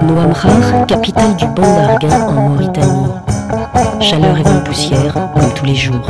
Nouamrar, capitale du banc d'Arguin en Mauritanie. Chaleur et vent de poussière, comme tous les jours.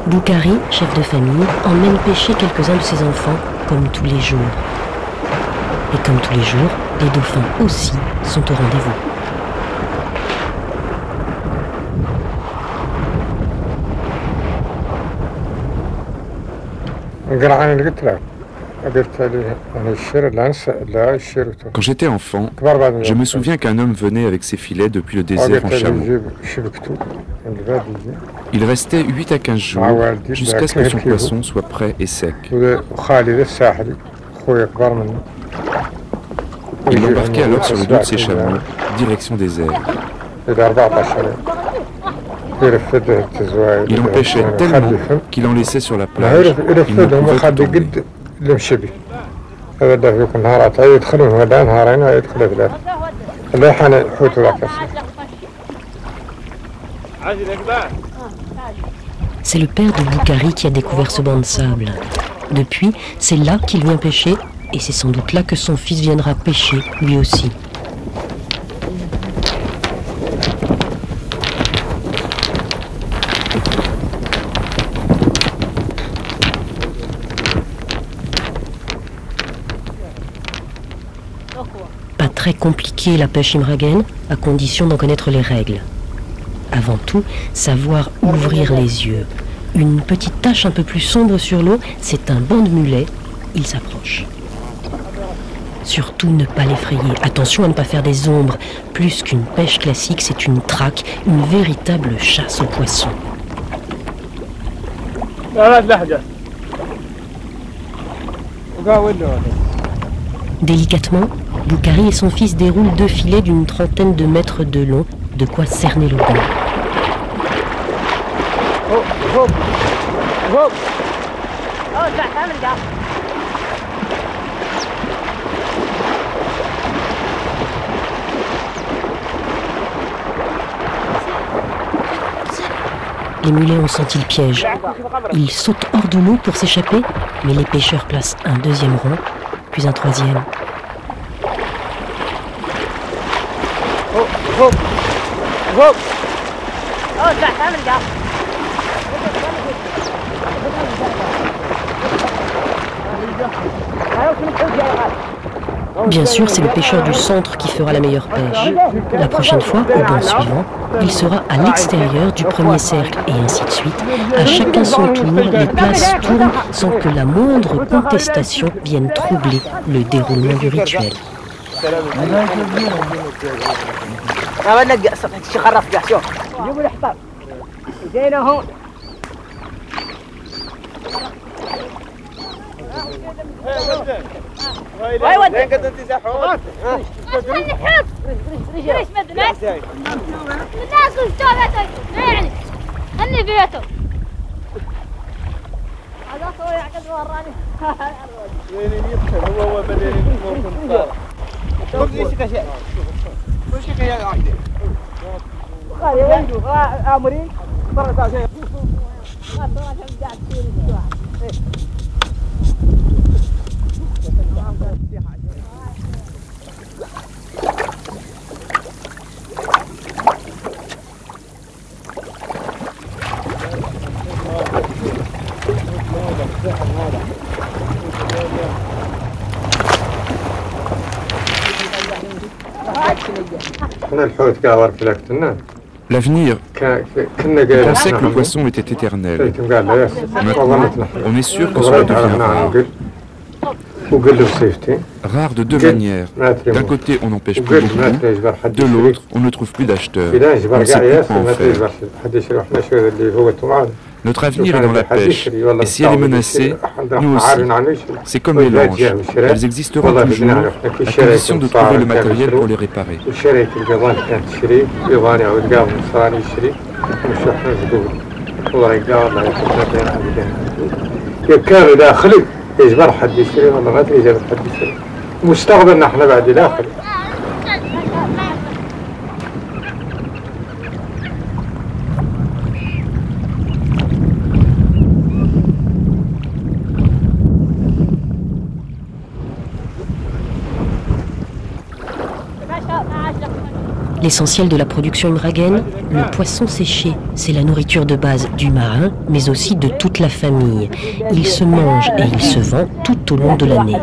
Boukhari, chef de famille, emmène pêcher quelques-uns de ses enfants, comme tous les jours. Et comme tous les jours, les dauphins aussi sont au rendez-vous. Quand j'étais enfant, je me souviens qu'un homme venait avec ses filets depuis le désert en chameau. Il restait 8 à 15 jours jusqu'à ce que son poisson soit prêt et sec. Il l'embarquait alors sur le dos de ses chameaux, direction des airs. Il en pêchait tellement qu'il en laissait sur la plage. Il ne pouvait retourner. C'est le père de Boukhari qui a découvert ce banc de sable. Depuis, c'est là qu'il vient pêcher, et c'est sans doute là que son fils viendra pêcher, lui aussi. Pas très compliqué la pêche imraguenne, à condition d'en connaître les règles. Avant tout, savoir ouvrir les yeux. Une petite tache un peu plus sombre sur l'eau, c'est un banc de mulets. Il s'approche. Surtout ne pas l'effrayer. Attention à ne pas faire des ombres. Plus qu'une pêche classique, c'est une traque, une véritable chasse aux poissons. Délicatement, Boukhari et son fils déroulent 2 filets d'une trentaine de mètres de long, de quoi cerner le banc. Les mulets ont senti le piège. Ils sautent hors de l'eau pour s'échapper, mais les pêcheurs placent un deuxième rond, puis un troisième. Bien sûr, c'est le pêcheur du centre qui fera la meilleure pêche. La prochaine fois, au banc suivant, il sera à l'extérieur du premier cercle et ainsi de suite. À chacun son tour, les places tournent sans que la moindre contestation vienne troubler le déroulement du rituel. L'avenir, on pensait que le poisson était éternel. Maintenant, on est sûr que cela devient rare. Rare de deux manières. D'un côté, on n'en pêche plus beaucoup, de l'autre, on ne trouve plus d'acheteurs. On ne sait plus quoi en faire. Notre avenir est dans la pêche, et si elle est menacée, nous aussi. C'est comme les langes, elles existeront toujours, à condition de trouver le matériel pour les réparer. الله يقدر الله يكون كان داخلي يجبر حد يشتري والله ما تجي حد يشتري مستقبلنا احنا بعد داخل. L'essentiel de la production imraguenne, le poisson séché, c'est la nourriture de base du marin, mais aussi de toute la famille. Il se mange et il se vend tout au long de l'année.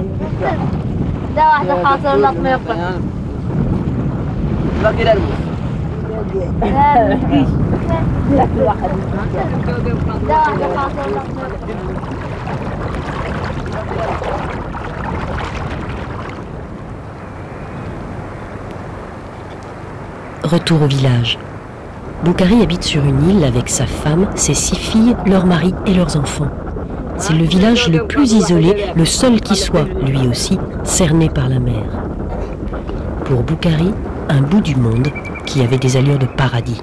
Retour au village. Boukhari habite sur une île avec sa femme, ses 6 filles, leur mari et leurs enfants. C'est le village le plus isolé, le seul qui soit, lui aussi, cerné par la mer. Pour Boukhari, un bout du monde qui avait des allures de paradis.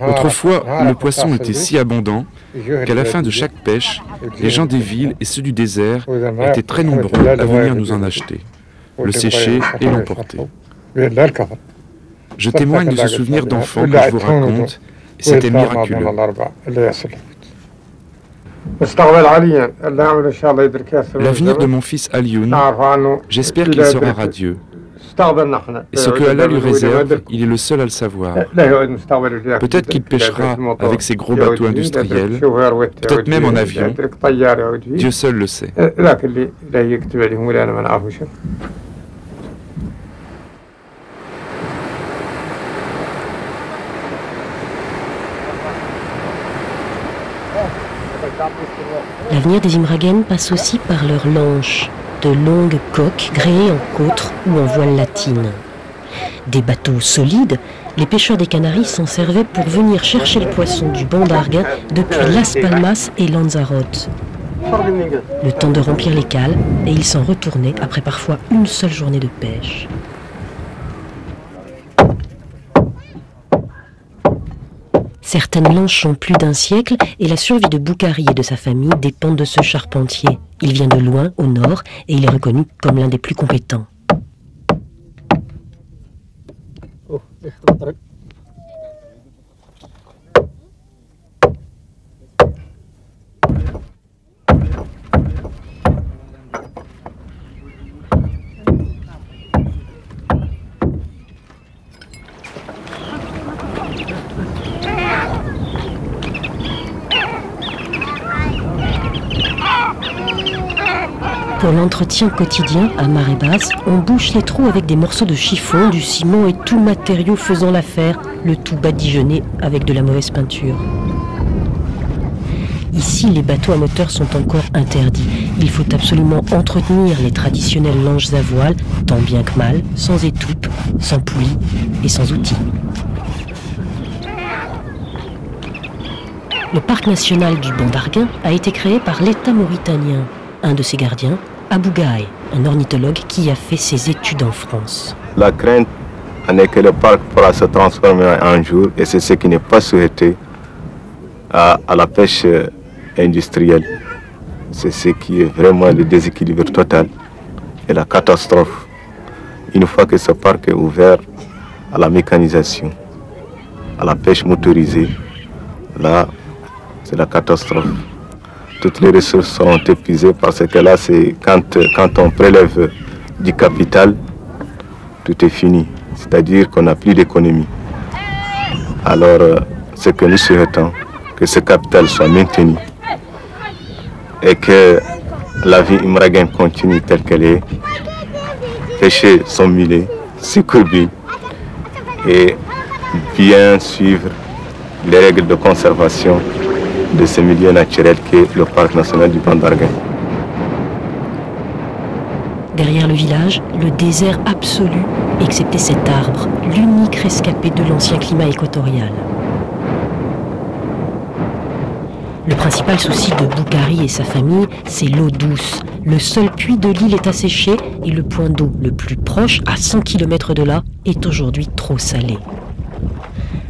Autrefois, le poisson était si abondant qu'à la fin de chaque pêche, les gens des villes et ceux du désert étaient très nombreux à venir nous en acheter, le sécher et l'emporter. Je témoigne de ce souvenir d'enfant que je vous raconte, et c'était miraculeux. L'avenir de mon fils Alioun, j'espère qu'il sera radieux. Et ce que Allah lui réserve, il est le seul à le savoir. Peut-être qu'il pêchera avec ses gros bateaux industriels, peut-être même en avion. Dieu seul le sait. L'avenir des Imraguènes passe aussi par leurs lanches, de longues coques gréées en côtre ou en voile latine. Des bateaux solides, les pêcheurs des Canaries s'en servaient pour venir chercher le poisson du banc d'Arguin depuis Las Palmas et Lanzarote. Le temps de remplir les cales et ils s'en retournaient après parfois une seule journée de pêche. Certaines lanches ont plus d'un siècle et la survie de Boukhari et de sa famille dépend de ce charpentier. Il vient de loin, au nord, et il est reconnu comme l'un des plus compétents. Pour l'entretien quotidien, à marée basse, on bouche les trous avec des morceaux de chiffon, du ciment et tout matériau faisant l'affaire, le tout badigeonné avec de la mauvaise peinture. Ici, les bateaux à moteur sont encore interdits. Il faut absolument entretenir les traditionnelles lanches à voile, tant bien que mal, sans étoupe, sans poulie et sans outils. Le parc national du banc d'Arguin a été créé par l'État mauritanien. Un de ses gardiens, Abou Gaï, un ornithologue qui a fait ses études en France. La crainte en est que le parc pourra se transformer un jour, et c'est ce qui n'est pas souhaité à la pêche industrielle. C'est ce qui est vraiment le déséquilibre total et la catastrophe. Une fois que ce parc est ouvert à la mécanisation, à la pêche motorisée, là, c'est la catastrophe. Toutes les ressources seront épuisées parce que là, c'est quand on prélève du capital, tout est fini. C'est-à-dire qu'on n'a plus d'économie. Alors, ce que nous souhaitons, que ce capital soit maintenu et que la vie imraguenne continue telle qu'elle est, pêcher son mulet, ses courbes et bien suivre les règles de conservation de ce milieu naturel qu'est le parc national du banc d'Arguin. Derrière le village, le désert absolu, excepté cet arbre, l'unique rescapé de l'ancien climat équatorial. Le principal souci de Boukari et sa famille, c'est l'eau douce. Le seul puits de l'île est asséché et le point d'eau le plus proche, à 100 km de là, est aujourd'hui trop salé.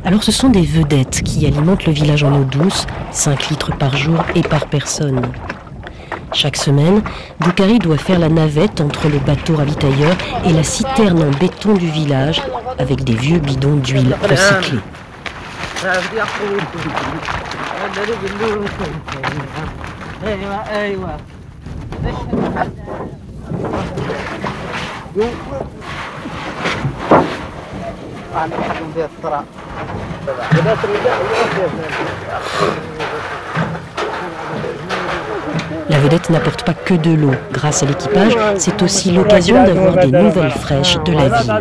Alors ce sont des vedettes qui alimentent le village en eau douce, 5 litres par jour et par personne. Chaque semaine, Boukari doit faire la navette entre le bateau ravitailleur et la citerne en béton du village avec des vieux bidons d'huile recyclés. La vedette n'apporte pas que de l'eau. Grâce à l'équipage, c'est aussi l'occasion d'avoir des nouvelles fraîches de la ville.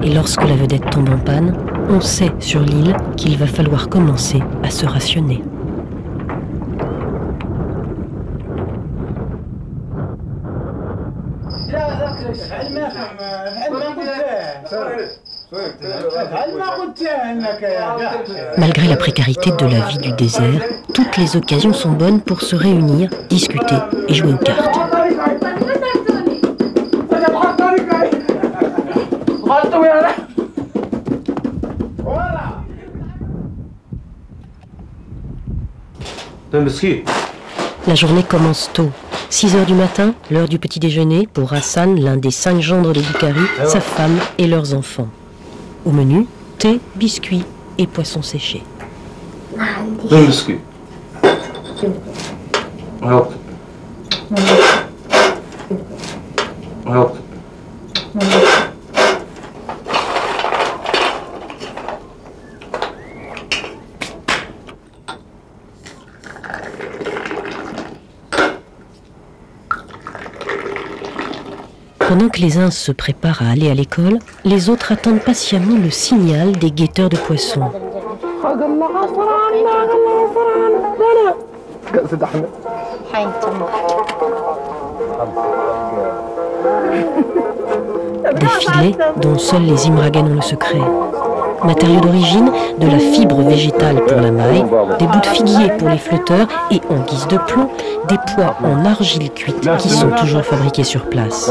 Et lorsque la vedette tombe en panne, on sait sur l'île qu'il va falloir commencer à se rationner. Malgré la précarité de la vie du désert, toutes les occasions sont bonnes pour se réunir, discuter et jouer aux cartes. La journée commence tôt. 6 heures du matin, l'heure du petit déjeuner pour Hassan, l'un des 5 gendres de Boukari, sa femme et leurs enfants. Au menu, thé, biscuits et poissons séchés. Pendant que les uns se préparent à aller à l'école, les autres attendent patiemment le signal des guetteurs de poissons. Des filets dont seuls les Imragen ont le secret. Matériaux d'origine, de la fibre végétale pour la maille, des bouts de figuier pour les flotteurs et en guise de plomb, des pois en argile cuite qui sont toujours fabriqués sur place.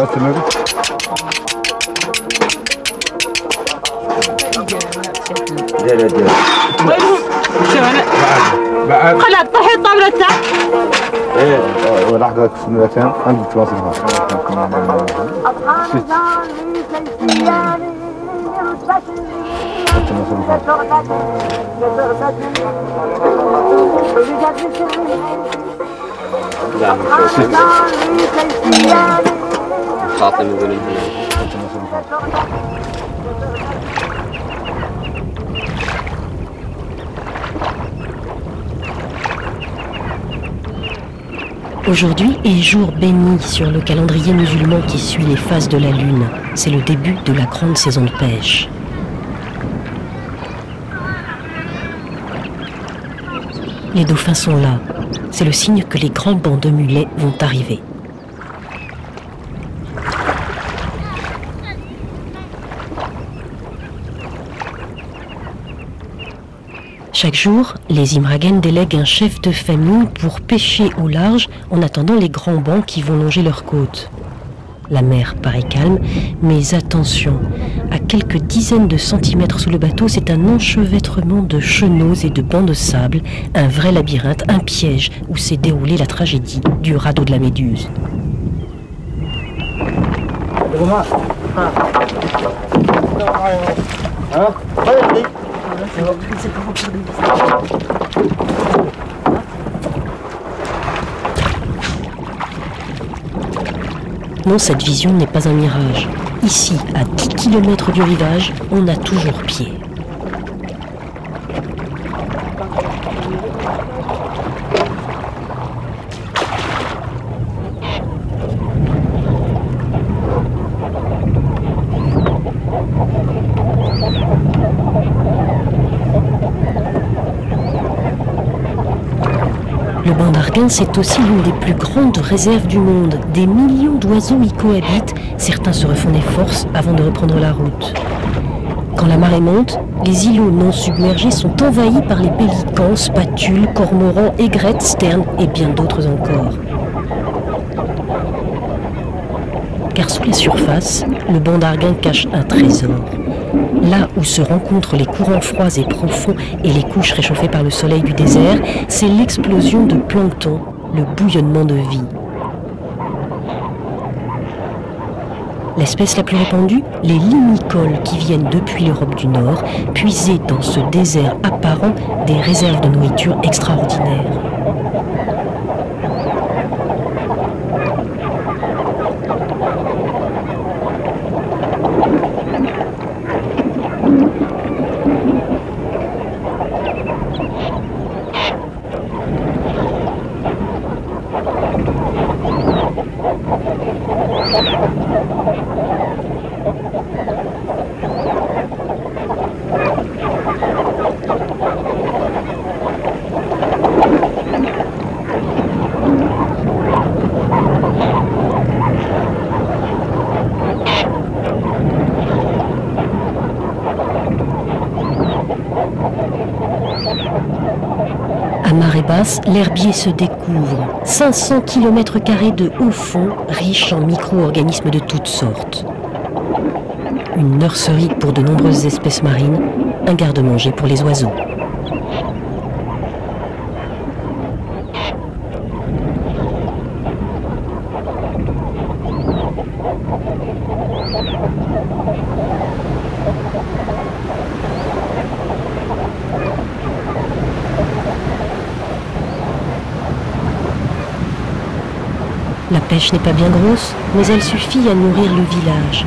Aujourd'hui est jour béni sur le calendrier musulman qui suit les phases de la lune. C'est le début de la grande saison de pêche. Les dauphins sont là. C'est le signe que les grands bancs de mulets vont arriver. Chaque jour, les Imragen délèguent un chef de famille pour pêcher au large en attendant les grands bancs qui vont longer leurs côtes. La mer paraît calme, mais attention, à quelques dizaines de centimètres sous le bateau, c'est un enchevêtrement de chenaux et de bancs de sable, un vrai labyrinthe, un piège où s'est déroulée la tragédie du radeau de la Méduse. Non, cette vision n'est pas un mirage. Ici, à 10 km du rivage, on a toujours pied. Le banc d'Arguin, c'est aussi l'une des plus grandes réserves du monde. Des millions d'oiseaux y cohabitent. Certains se refont des forces avant de reprendre la route. Quand la marée monte, les îlots non submergés sont envahis par les pélicans, spatules, cormorans, aigrettes, sternes et bien d'autres encore. Car sous la surface, le banc d'Arguin cache un trésor. Là où se rencontrent les courants froids et profonds et les couches réchauffées par le soleil du désert, c'est l'explosion de plancton, le bouillonnement de vie. L'espèce la plus répandue, les limicoles qui viennent depuis l'Europe du Nord, puiser dans ce désert apparent des réserves de nourriture extraordinaires. À marée basse, l'herbier se découvre. 500 km² de haut fond, riche en micro-organismes de toutes sortes. Une nurserie pour de nombreuses espèces marines, un garde-manger pour les oiseaux. La pêche n'est pas bien grosse, mais elle suffit à nourrir le village.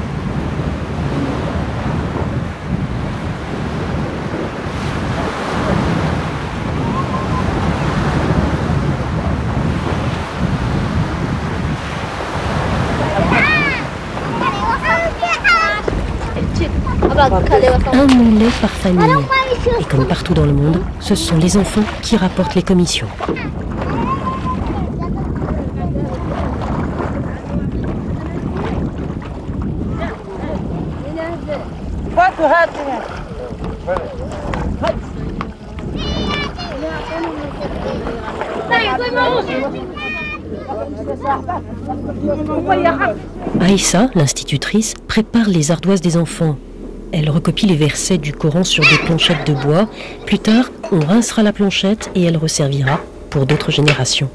Un mulet par famille. Et comme partout dans le monde, ce sont les enfants qui rapportent les commissions. Aïssa, l'institutrice, prépare les ardoises des enfants. Elle recopie les versets du Coran sur des planchettes de bois. Plus tard, on rincera la planchette et elle resservira pour d'autres générations.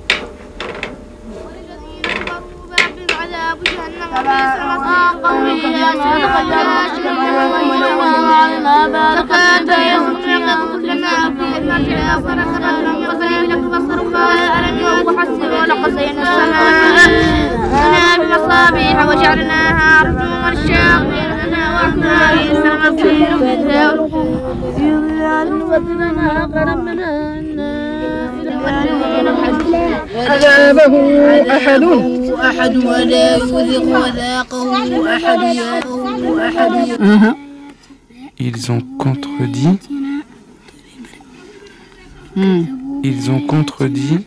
Ils ont contredit. Ils ont contredit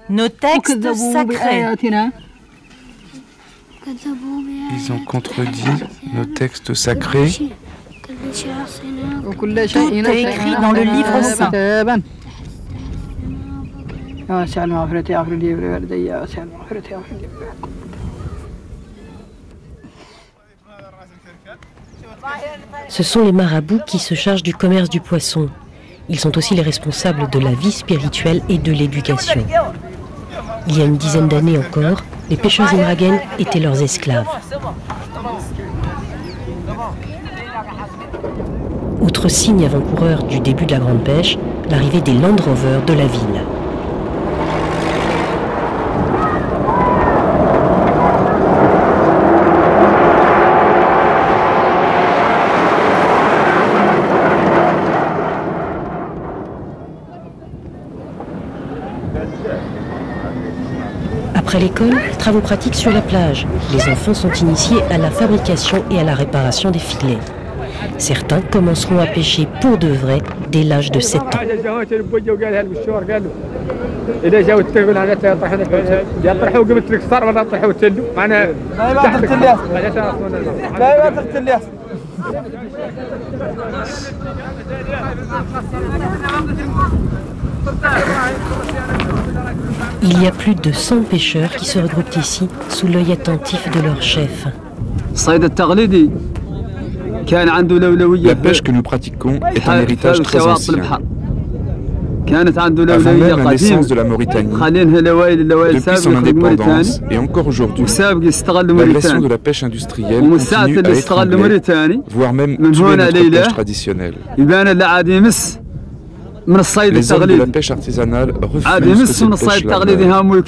nos textes sacrés. Ils ont contredit nos textes sacrés. Tout est écrit dans le livre saint. Ce sont les marabouts qui se chargent du commerce du poisson. Ils sont aussi les responsables de la vie spirituelle et de l'éducation. Il y a une dizaine d'années encore, les pêcheurs imraguen étaient leurs esclaves. Autre signe avant-coureur du début de la grande pêche, l'arrivée des Land Rover de la ville. Après l'école, travaux pratiques sur la plage. Les enfants sont initiés à la fabrication et à la réparation des filets. Certains commenceront à pêcher pour de vrai dès l'âge de 7 ans. Il y a plus de 100 pêcheurs qui se regroupent ici sous l'œil attentif de leur chef. La pêche que nous pratiquons est un héritage très ancien. Avant même la naissance de la Mauritanie, depuis son indépendance et encore aujourd'hui, l'agression de la pêche industrielle continue à étrangler, voire même tuer notre pêche traditionnelle. Les hommes de la pêche artisanale refusent que cette pêche-là meure.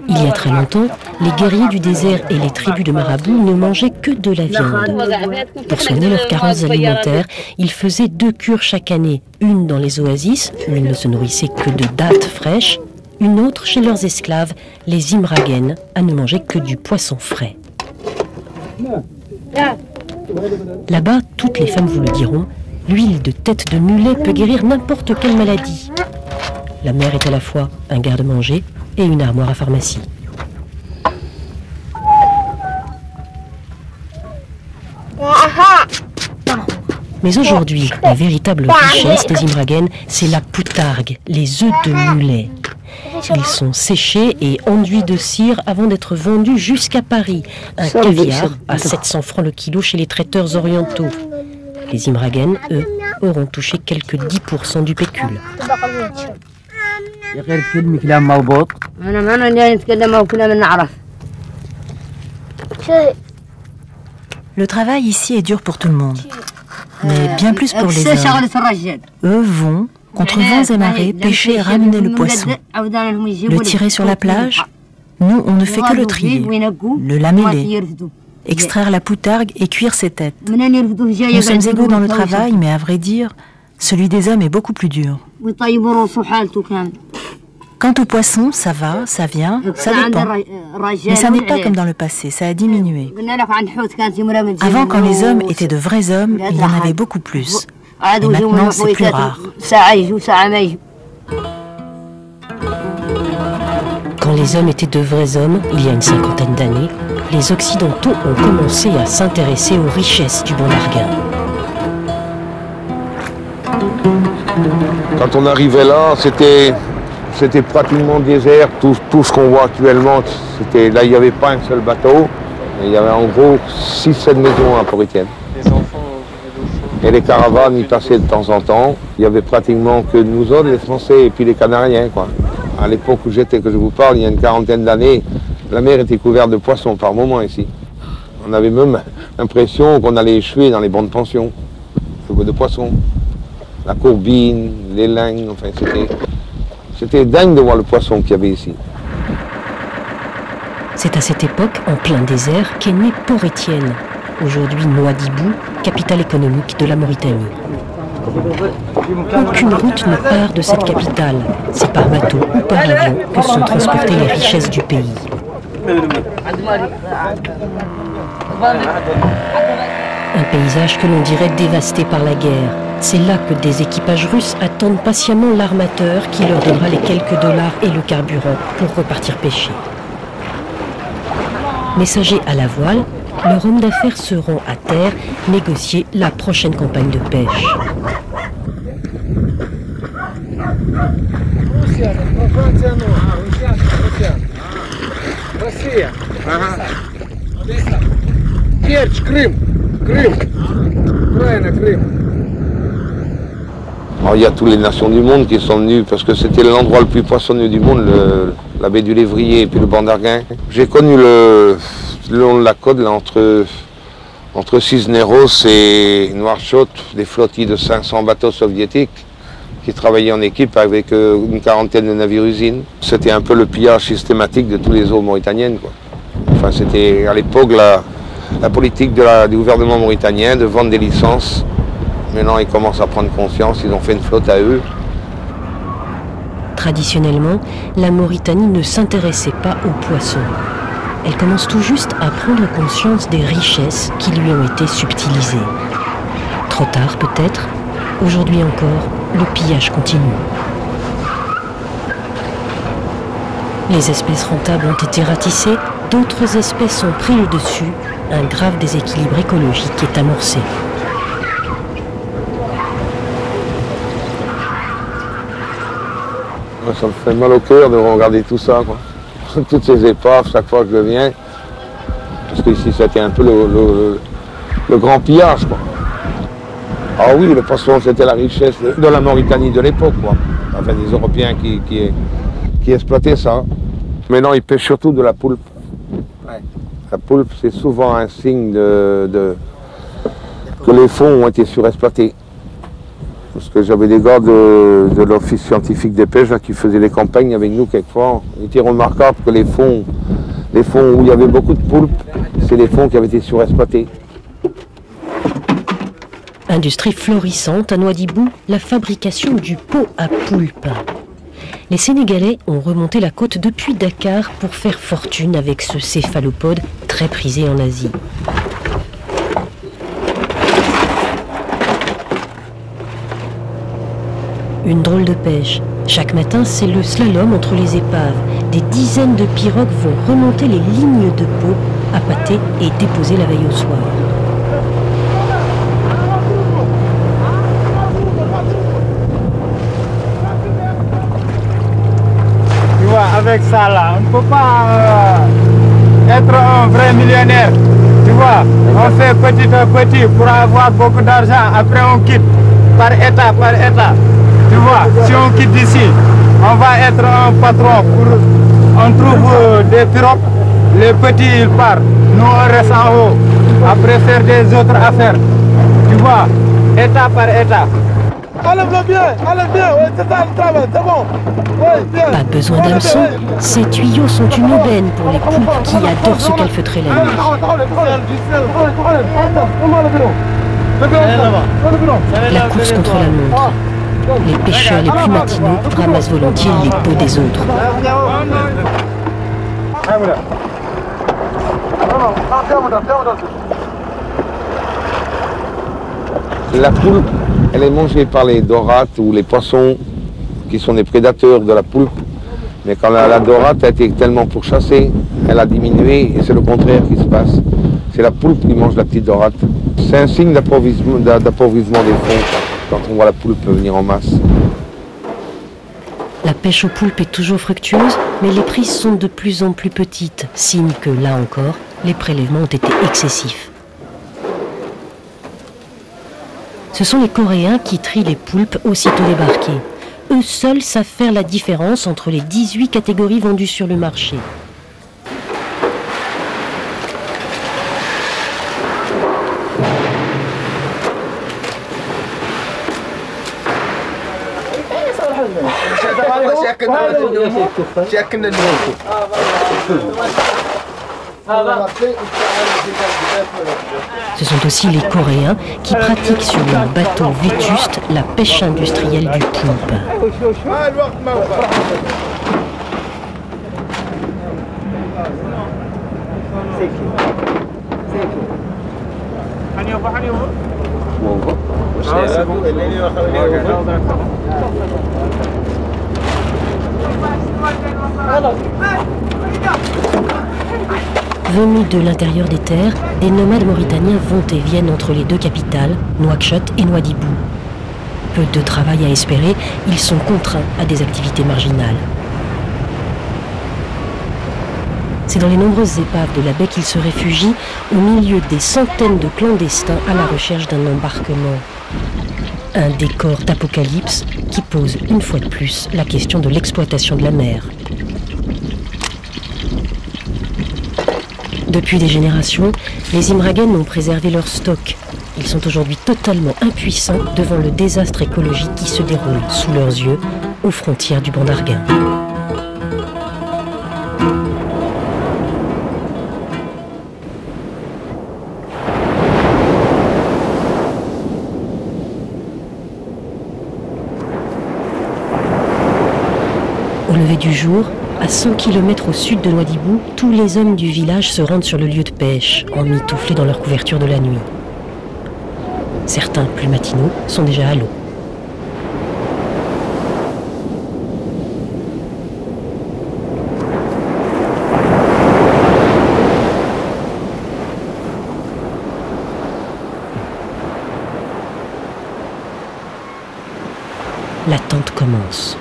Il y a très longtemps, les guerriers du désert et les tribus de marabouts ne mangeaient que de la viande. Pour soigner leurs carences alimentaires, ils faisaient 2 cures chaque année, une dans les oasis, où ils ne se nourrissaient que de dattes fraîches, une autre chez leurs esclaves, les Imragen, à ne manger que du poisson frais. Là-bas, toutes les femmes vous le diront, l'huile de tête de mulet peut guérir n'importe quelle maladie. La mère est à la fois un garde-manger et une armoire à pharmacie. Mais aujourd'hui, la véritable richesse des Imragen, c'est la poutargue, les œufs de mulet. Ils sont séchés et enduits de cire avant d'être vendus jusqu'à Paris. Un caviar à 700 francs le kilo chez les traiteurs orientaux. Les Imragen, eux, auront touché quelques 10% du pécule. Le travail ici est dur pour tout le monde, mais bien plus pour les hommes. Eux vont, contre vents et marées, pêcher et ramener le poisson. Le tirer sur la plage, nous on ne fait que le trier, le lameller, extraire la poutargue et cuire ses têtes. Nous sommes égaux dans le travail, mais à vrai dire, celui des hommes est beaucoup plus dur. Quant au poisson, ça va, ça vient, ça dépend. Mais ça n'est pas comme dans le passé, ça a diminué. Avant, quand les hommes étaient de vrais hommes, il y en avait beaucoup plus. Et maintenant, c'est plus rare. Quand les hommes étaient de vrais hommes, il y a une 50aine d'années, les Occidentaux ont commencé à s'intéresser aux richesses du bon Arguin. Quand on arrivait là, c'était pratiquement désert. Tout ce qu'on voit actuellement, là, il n'y avait pas un seul bateau. Il y avait en gros 6-7 maisons à Port-Étienne. Et les caravanes y passaient de temps en temps. Il y avait pratiquement que nous autres, les Français, et puis les Canariens, quoi. À l'époque où j'étais, que je vous parle, il y a une 40aine d'années, la mer était couverte de poissons par moment ici. On avait même l'impression qu'on allait échouer dans les bancs de pension. De poissons. La courbine, les lignes, enfin c'était dingue de voir le poisson qu'il y avait ici. C'est à cette époque, en plein désert, qu'est né Port-Étienne, aujourd'hui Nouadhibou, capitale économique de la Mauritanie. Aucune route ne part de cette capitale. C'est par bateau ou par avion que sont transportées les richesses du pays. Un paysage que l'on dirait dévasté par la guerre. C'est là que des équipages russes attendent patiemment l'armateur qui leur donnera les quelques dollars et le carburant pour repartir pêcher. Messagers à la voile, leurs hommes d'affaires seront à terre négocier la prochaine campagne de pêche. Alors, il y a toutes les nations du monde qui sont venues parce que c'était l'endroit le plus poissonneux du monde, la baie du Lévrier et puis le banc d'Arguin. J'ai connu le long de la côte là, entre Cisneros et Nouakchott, des flottilles de 500 bateaux soviétiques qui travaillaient en équipe avec une 40aine de navires-usines. C'était un peu le pillage systématique de tous les eaux mauritaniennes, quoi. Enfin, c'était à l'époque la politique du gouvernement mauritanien de vendre des licences. Maintenant, ils commencent à prendre conscience, ils ont fait une flotte à eux. Traditionnellement, la Mauritanie ne s'intéressait pas aux poissons. elle commence tout juste à prendre conscience des richesses qui lui ont été subtilisées. Trop tard peut-être, aujourd'hui encore, le pillage continue. Les espèces rentables ont été ratissées, d'autres espèces ont pris le dessus, un grave déséquilibre écologique est amorcé. Ça me fait mal au cœur de regarder tout ça, quoi. Toutes ces épaves, chaque fois que je viens, parce qu'ici c'était un peu le grand pillage, quoi. Ah oui, le poisson c'était la richesse de la Mauritanie de l'époque, quoi. Enfin des Européens qui exploitaient ça. Maintenant ils pêchent surtout de la poulpe. Ouais. La poulpe c'est souvent un signe que les fonds ont été surexploités. Parce que j'avais des gars de l'Office scientifique des pêches là, qui faisaient des campagnes avec nous quelquefois. Il était remarquable que les fonds où il y avait beaucoup de poulpes, c'est les fonds qui avaient été surexploités. Industrie florissante à Nouadhibou, la fabrication du pot à poulpe. Les Sénégalais ont remonté la côte depuis Dakar pour faire fortune avec ce céphalopode très prisé en Asie. Une drôle de pêche. Chaque matin, c'est le slalom entre les épaves. Des dizaines de pirogues vont remonter les lignes de peau, appâter et déposer la veille au soir. Tu vois, avec ça là, on ne peut pas être un vrai millionnaire. Tu vois, on fait petit à petit pour avoir beaucoup d'argent. Après on quitte par état par état. Tu vois, si on quitte d'ici, on va être un patron. On trouve des pirogues, les petits ils partent, nous on reste en haut, après faire des autres affaires. Tu vois, état par état. Enlève-le bien, ouais, c'est ça le travail, c'est bon. Ouais, bien. Pas besoin d'hameçon, ces tuyaux sont une aubaine pour les poulpes qui adorent se calfeutrer la nuit. La course contre la montre. Les pêcheurs les plus matinaux ramassent volontiers les peaux des autres. La poulpe, elle est mangée par les dorates ou les poissons qui sont des prédateurs de la poulpe. Mais quand la dorate a été tellement pourchassée, elle a diminué et c'est le contraire qui se passe. C'est la poulpe qui mange la petite dorate. C'est un signe d'appauvrissement des fonds quand on voit la poulpe venir en masse. La pêche aux poulpes est toujours fructueuse, mais les prises sont de plus en plus petites, signe que, là encore, les prélèvements ont été excessifs. Ce sont les Coréens qui trient les poulpes aussitôt débarquées. Eux seuls savent faire la différence entre les 18 catégories vendues sur le marché. Ce sont aussi les Coréens qui pratiquent sur leurs bateaux vétustes la pêche industrielle du poulpe. Venus de l'intérieur des terres, des nomades mauritaniens vont et viennent entre les deux capitales, Nouakchott et Nouadhibou. Peu de travail à espérer, ils sont contraints à des activités marginales. C'est dans les nombreuses épaves de la baie qu'ils se réfugient, au milieu des centaines de clandestins à la recherche d'un embarquement. Un décor d'apocalypse qui pose une fois de plus la question de l'exploitation de la mer. Depuis des générations, les Imraguènes ont préservé leur stock. Ils sont aujourd'hui totalement impuissants devant le désastre écologique qui se déroule sous leurs yeux, aux frontières du Bandarguin. Au lever du jour, À 100 km au sud de Nouadhibou, tous les hommes du village se rendent sur le lieu de pêche, emmitouflés dans leur couverture de la nuit. Certains, plus matinaux, sont déjà à l'eau. L'attente commence.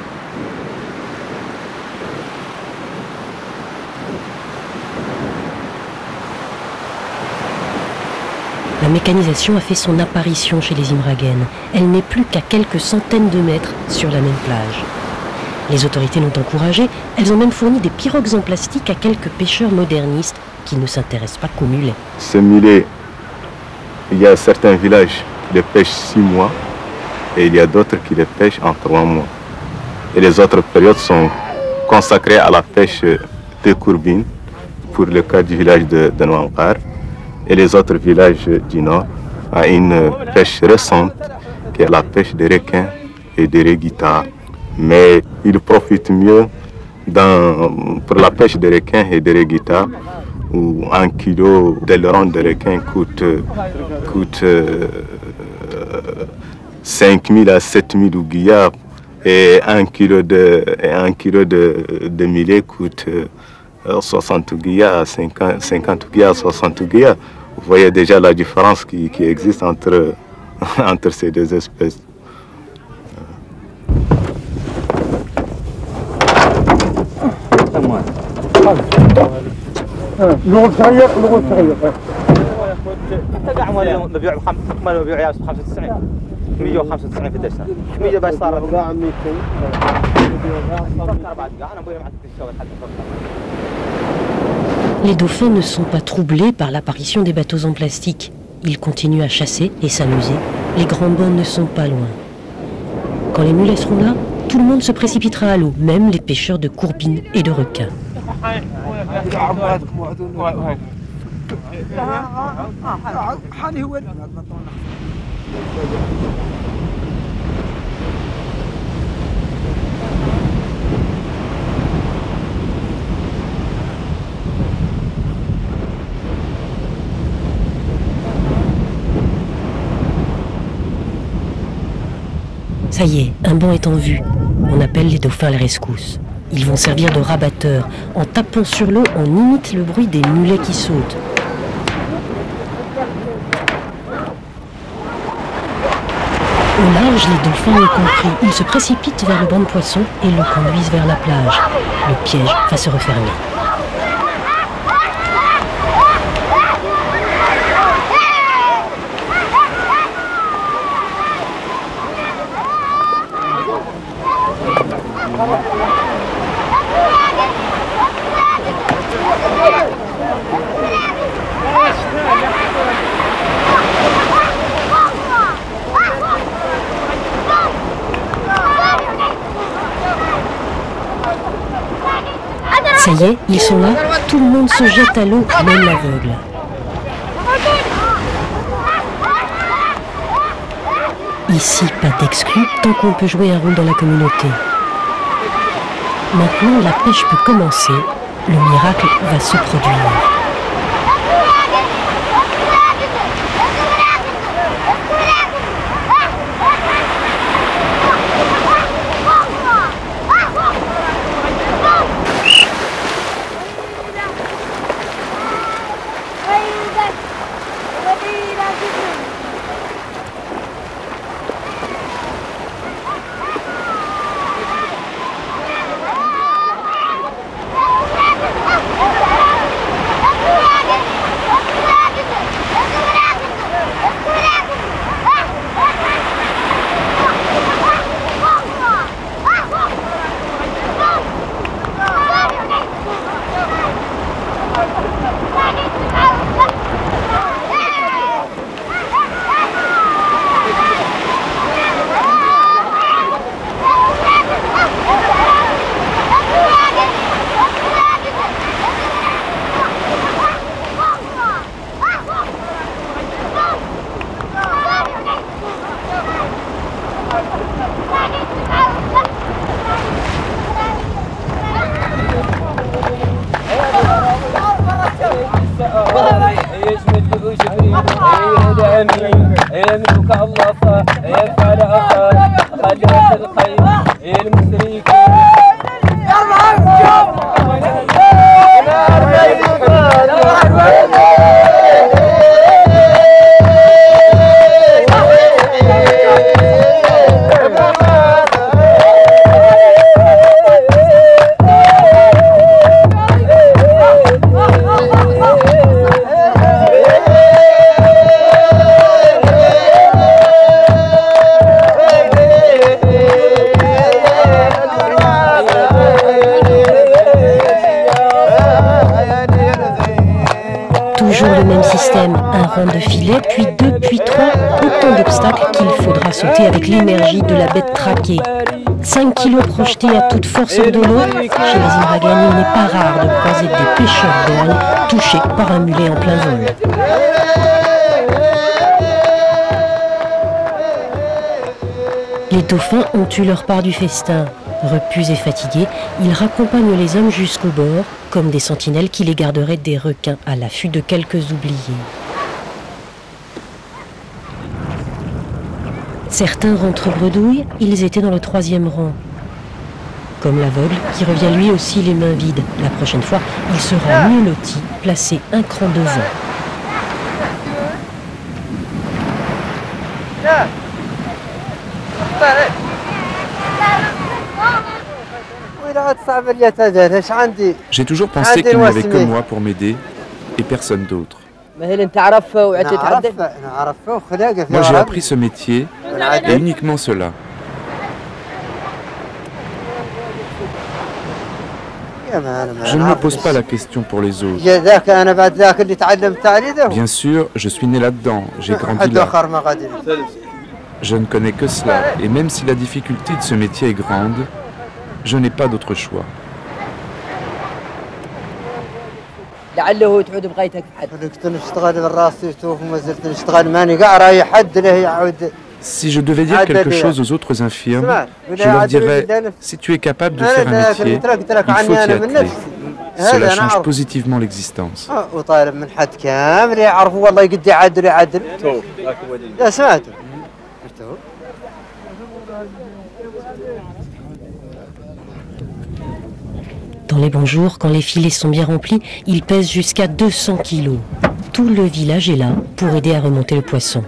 La mécanisation a fait son apparition chez les Imraguènes. Elle n'est plus qu'à quelques centaines de mètres sur la même plage. Les autorités l'ont encouragée, elles ont même fourni des pirogues en plastique à quelques pêcheurs modernistes qui ne s'intéressent pas qu'au mulet. Ce mulet, il y a certains villages qui le pêchent 6 mois et il y a d'autres qui le pêchent en 3 mois. Et les autres périodes sont consacrées à la pêche de courbine pour le cas du village de Nouankar. Et les autres villages du nord à une pêche récente qui est la pêche des requins et des réguitards. Mais ils profitent mieux pour la pêche des requins et des réguitards où 1 kilo d'aileron de requin coûte 5 000 à 7 000 ouguiyas et 1 kilo de millet coûte 60 ouguiyas, 50 ouguiyas, 60 ouguiyas. Vous voyez déjà la différence qui existe entre ces deux espèces. Les dauphins ne sont pas troublés par l'apparition des bateaux en plastique. Ils continuent à chasser et s'amuser. Les grands bancs ne sont pas loin. Quand les mulets seront là, tout le monde se précipitera à l'eau, même les pêcheurs de courbines et de requins. Ça y est, un banc est en vue. On appelle les dauphins à la rescousse. Ils vont servir de rabatteurs. En tapant sur l'eau, on imite le bruit des mulets qui sautent. Au large, les dauphins ont compris. Ils se précipitent vers le banc de poissons et le conduisent vers la plage. Le piège va se refermer. Ça y est, ils sont là, tout le monde se jette à l'eau, même l'aveugle. Ici, pas d'exclus, tant qu'on peut jouer un rôle dans la communauté. Maintenant, la pêche peut commencer, le miracle va se produire. De filet, puis 2, puis 3, autant d'obstacles qu'il faudra sauter avec l'énergie de la bête traquée. 5 kilos projetés à toute force hors de l'eau, chez les Imraguen, il n'est pas rare de croiser des pêcheurs d'ornes touchés par un mulet en plein vol. Les dauphins ont eu leur part du festin. Repus et fatigués, ils raccompagnent les hommes jusqu'au bord, comme des sentinelles qui les garderaient des requins à l'affût de quelques oubliés. Certains rentrent bredouilles, ils étaient dans le 3e rang. Comme l'aveugle, qui revient lui aussi les mains vides. La prochaine fois, il sera mieux loti, placé un cran devant. J'ai toujours pensé qu'il n'y avait que moi pour m'aider et personne d'autre. Moi j'ai appris ce métier et uniquement cela. Je ne me pose pas la question pour les autres. Bien sûr, je suis né là-dedans, j'ai grandi là. Je ne connais que cela, et même si la difficulté de ce métier est grande, je n'ai pas d'autre choix. Si je devais dire quelque chose aux autres infirmes, je leur dirais, si tu es capable de faire un métier, il faut t'y atteler. Cela change positivement l'existence. Dans les bons jours, quand les filets sont bien remplis, ils pèsent jusqu'à 200 kilos. Tout le village est là pour aider à remonter le poisson.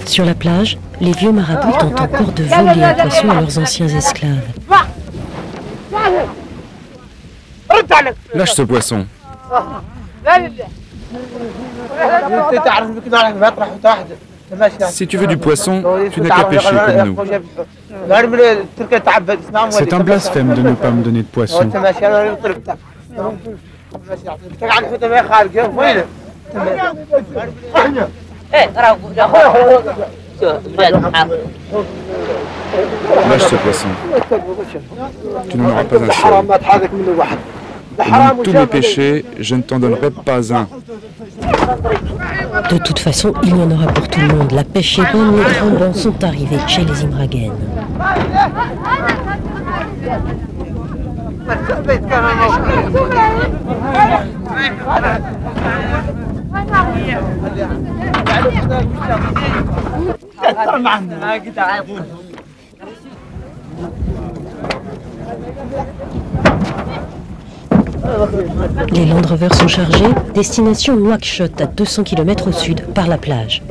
Sur la plage, les vieux marabouts tentent encore de voler un poisson à leurs anciens esclaves. Lâche ce poisson. Si tu veux du poisson, tu n'as qu'à pêcher comme nous. C'est un blasphème de ne pas me donner de poisson. Lâche ce poisson. Tu n'en auras pas un seul. Comme tous mes péchés, je ne t'en donnerai pas un. De toute façon, il y en aura pour tout le monde. La pêche est bonne, les grands bancs sont arrivés chez les Imraguen. Les Land Rovers sont chargés, destination Nouakchott, à 200 km au sud, par la plage.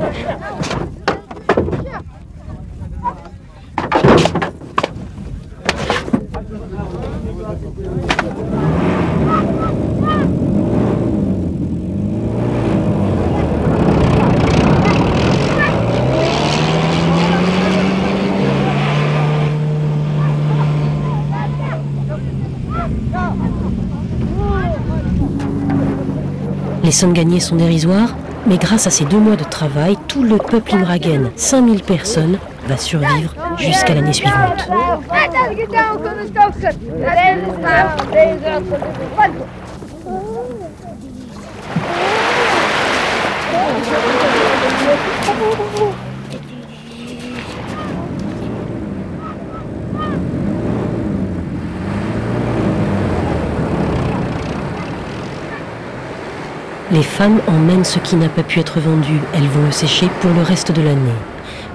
Les sommes gagnées sont dérisoires, mais grâce à ces 2 mois de travail, tout le peuple imragen, 5000 personnes, va survivre jusqu'à l'année suivante. Les femmes emmènent ce qui n'a pas pu être vendu. Elles vont le sécher pour le reste de l'année.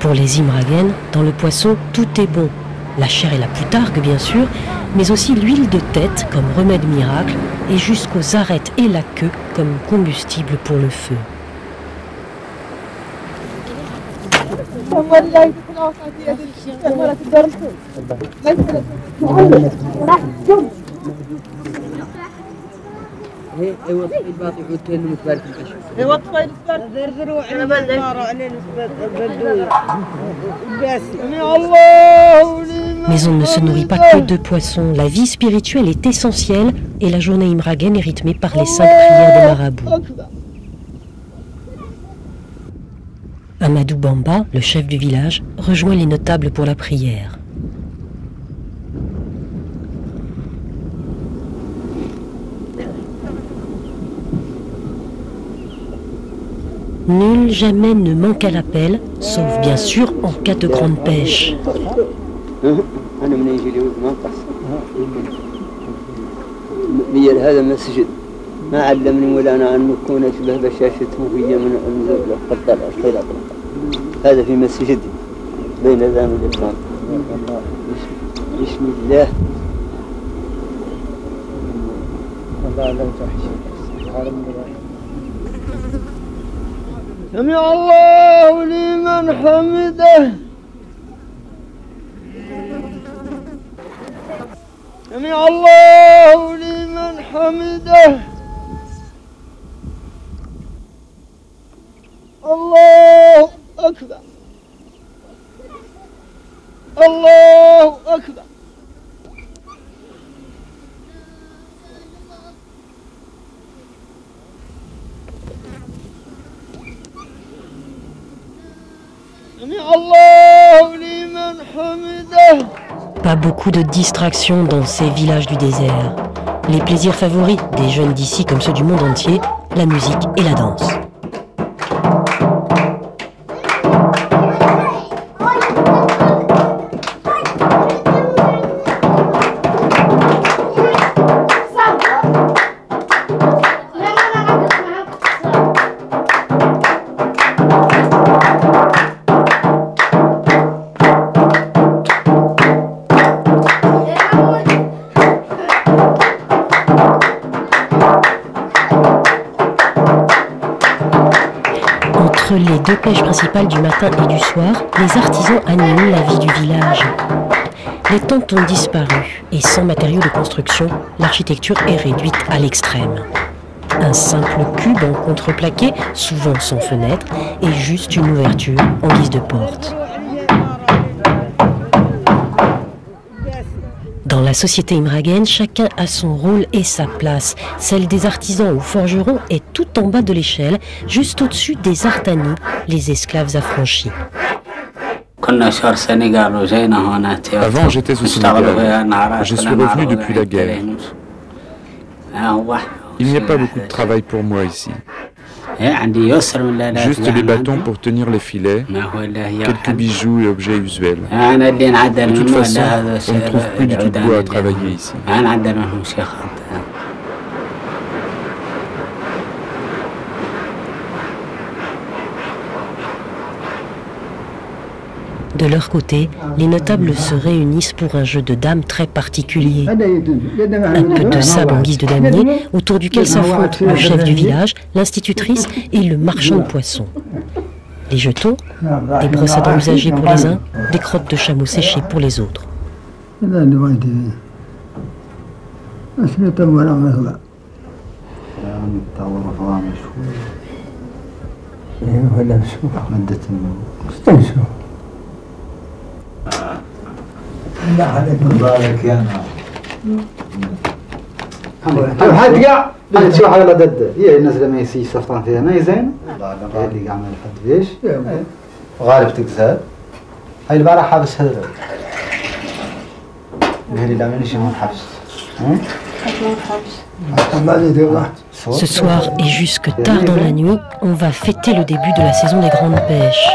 Pour les imragen, dans le poisson, tout est bon. La chair et la poutargue, bien sûr, mais aussi l'huile de tête comme remède miracle et jusqu'aux arêtes et la queue comme combustible pour le feu. Mais on ne se nourrit pas que de poissons. La vie spirituelle est essentielle et la journée imragen est rythmée par les 5 prières des marabouts. Amadou Bamba, le chef du village, rejoint les notables pour la prière. Nul jamais ne manque à l'appel, sauf bien sûr en cas de grande pêche. سمع الله لمن حمده سمع الله لمن حمده الله أكبر الله أكبر Pas beaucoup de distractions dans ces villages du désert. Les plaisirs favoris des jeunes d'ici comme ceux du monde entier, la musique et la danse. Entre les 2 pêches principales du matin et du soir, les artisans animent la vie du village. Les tentes ont disparu et sans matériaux de construction, l'architecture est réduite à l'extrême. Un simple cube en contreplaqué, souvent sans fenêtre, et juste une ouverture en guise de porte. Dans la société imragen, chacun a son rôle et sa place. Celle des artisans ou forgerons est tout en bas de l'échelle, juste au-dessus des artanis, les esclaves affranchis. Avant, j'étais au Sénégal. Je suis revenu depuis la guerre. Il n'y a pas beaucoup de travail pour moi ici. Juste les bâtons pour tenir les filets, quelques bijoux et objets usuels. De toute façon, on ne trouve plus du tout de bois à travailler ici. De leur côté, les notables se réunissent pour un jeu de dames très particulier. Un peu de sable en guise de damier, autour duquel s'affrontent le chef du village, l'institutrice et le marchand de poissons. Les jetons, des brosses à dents usagées pour les uns, des crottes de chameau séchées pour les autres. Ce soir et jusque tard dans la nuit, on va fêter le début de la saison des grandes pêches.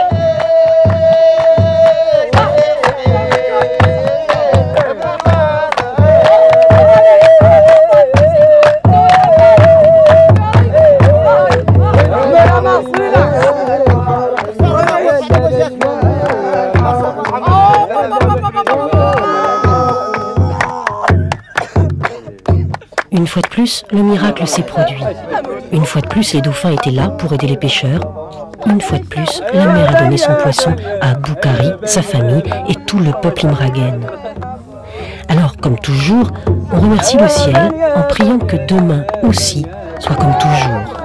Une fois de plus, le miracle s'est produit. Une fois de plus, les dauphins étaient là pour aider les pêcheurs. Une fois de plus, la mer a donné son poisson à Boukhari, sa famille et tout le peuple imraguen. Alors, comme toujours, on remercie le ciel en priant que demain aussi soit comme toujours.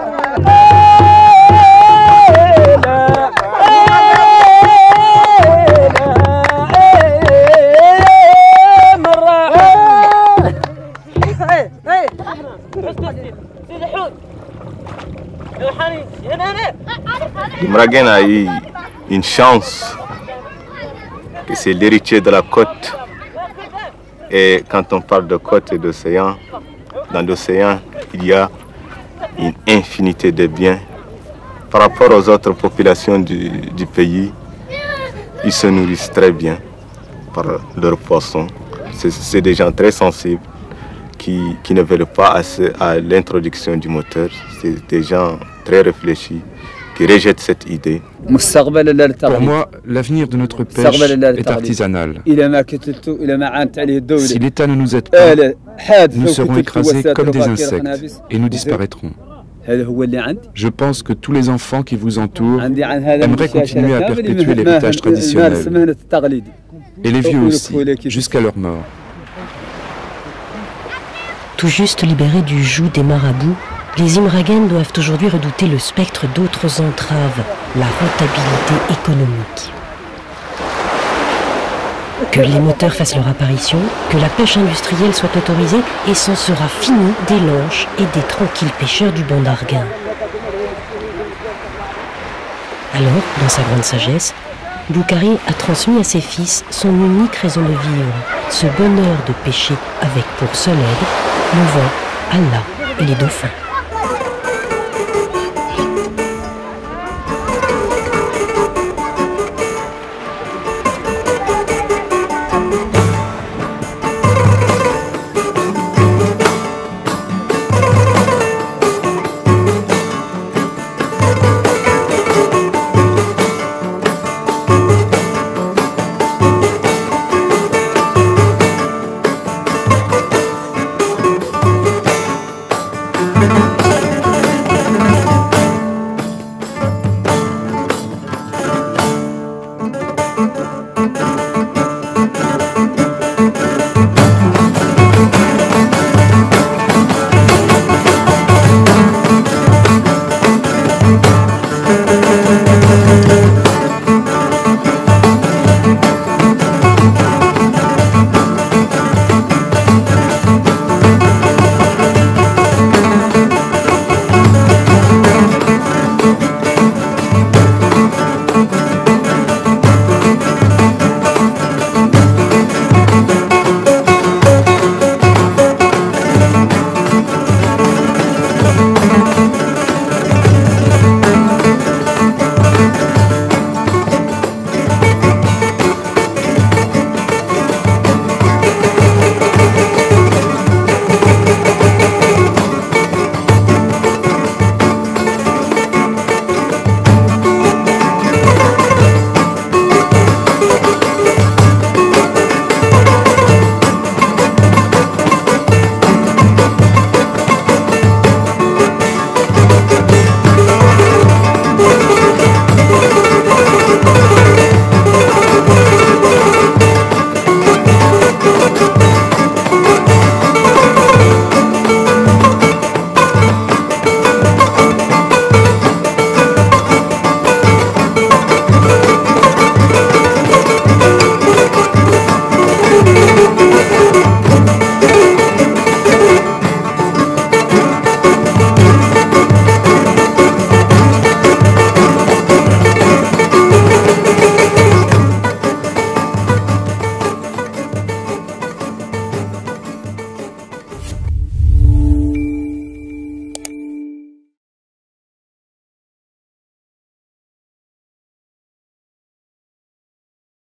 L'Imraguen a eu une chance que c'est l'héritier de la côte. Et quand on parle de côte et d'océan, dans l'océan, il y a une infinité de biens. Par rapport aux autres populations du pays, ils se nourrissent très bien par leurs poissons. C'est des gens très sensibles qui ne veulent pas à l'introduction du moteur. C'est des gens très réfléchis qui rejettent cette idée. Pour moi, l'avenir de notre pêche est artisanal. Si l'État ne nous aide pas, nous serons écrasés comme des insectes et nous disparaîtrons. Je pense que tous les enfants qui vous entourent aimeraient continuer à perpétuer l'héritage traditionnel. Et les vieux aussi, jusqu'à leur mort. Tout juste libérés du joug des marabouts, les Imraguen doivent aujourd'hui redouter le spectre d'autres entraves, la rentabilité économique. Que les moteurs fassent leur apparition, que la pêche industrielle soit autorisée, et c'en sera fini des lanches et des tranquilles pêcheurs du banc d'Arguin. Alors, dans sa grande sagesse, Boukhari a transmis à ses fils son unique raison de vivre, ce bonheur de pêcher avec pour seule aide le vent, Allah et les dauphins.